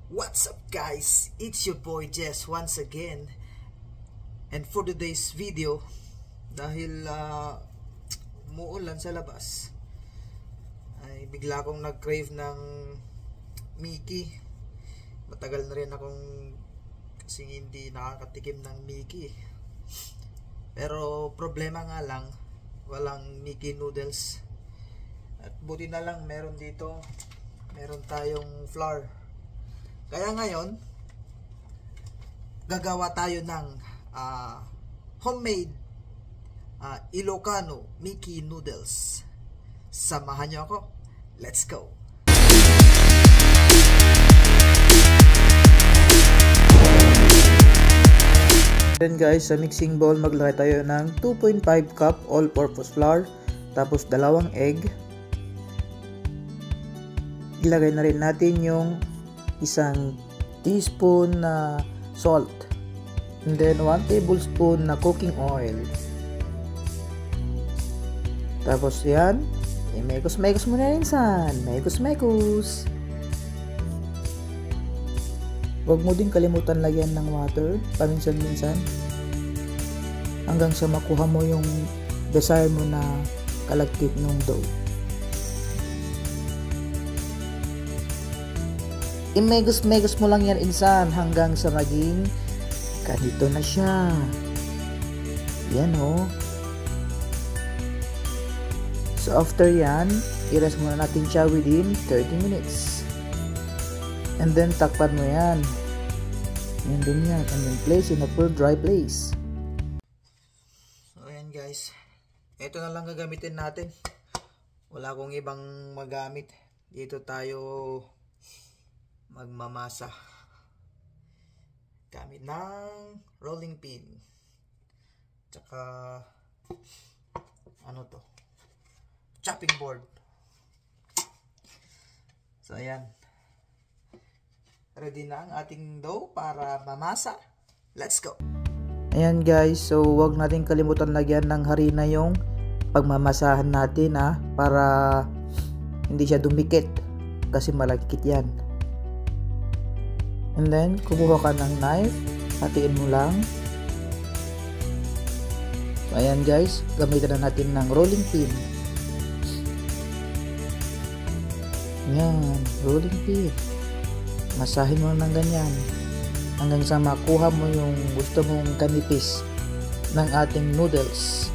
What's up guys? It's your boy Jess once again. And for today's video, dahil umuulan sa labas, ay bigla akong nag-crave ng Mickey. Matagal na rin akong kasi hindi nakakatikim ng Mickey. Pero problema nga lang, walang Mickey noodles. At buti na lang meron tayong flour. Kaya ngayon, gagawa tayo ng homemade Ilocano Mickey noodles. Samahan niyo ako. Let's go! Then guys, sa mixing bowl maglagay tayo ng 2.5 cup all-purpose flour, tapos 2 egg. Ilagay na rin natin yung 1 teaspoon na salt, and then 1 tablespoon na cooking oil. Tapos yan, mekos mo na rin san, mekos. Huwag mo din kalimutan lagyan ng water paminsan-minsan hanggang sa makuha mo yung desire mo na kalagkit ng dough. Imegos mo lang yan insan hanggang sa maging ganito na siya. Yan o. So after yan, i-rest muna natin siya within 30 minutes. And then takpan mo yan. Yan din yan. And then place in a cool dry place. So ayan guys. Ito na lang gagamitin natin. Wala akong ibang magamit. Dito tayo magmamasa gamit ng rolling pin, tsaka chopping board. So ayan, ready na ang ating dough para mamasa. Let's go! Ayan guys, so huwag natin kalimutan lagyan ng harina yung pagmamasahan natin para hindi siya dumikit kasi malagkit yan. And then, kukuha ka ng knife, hatiin mo lang. So, ayan guys, gamitin na natin ng rolling pin. Yan, rolling pin. Masahin mo ng ganyan hanggang sa makuha mo yung gusto mong kanipis ng ating noodles.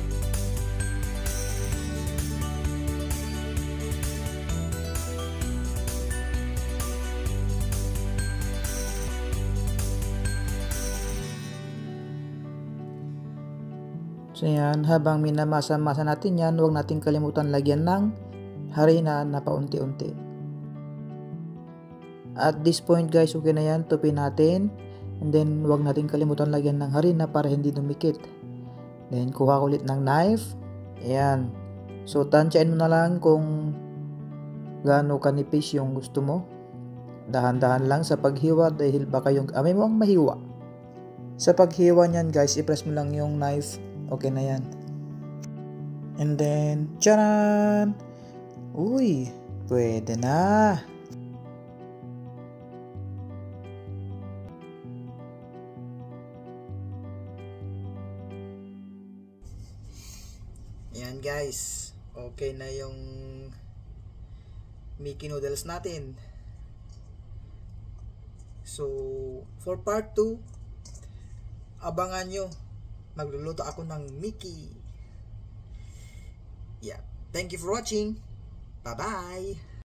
So yan, habang minamasa-masa natin yan, huwag natin kalimutan lagyan ng harina na paunti-unti. At this point guys, okay na yan, tupin natin. And then huwag natin kalimutan lagyan ng harina para hindi dumikit. Then kuha ulit ng knife. Ayan. So tansyain mo na lang kung gaano kanipis yung gusto mo. Dahan-dahan lang sa paghiwa dahil baka yung amoy mo ang mahiwa. Sa paghiwa niyan guys, i-press mo lang yung knife. Okay na yan. And then, tcharan! Uy, pwede na. Ayan guys, okay na yung Mickey noodles natin. So, for part 2, abangan nyo. Magluluto ako ng Mickey. Yeah. Thank you for watching. Bye-bye.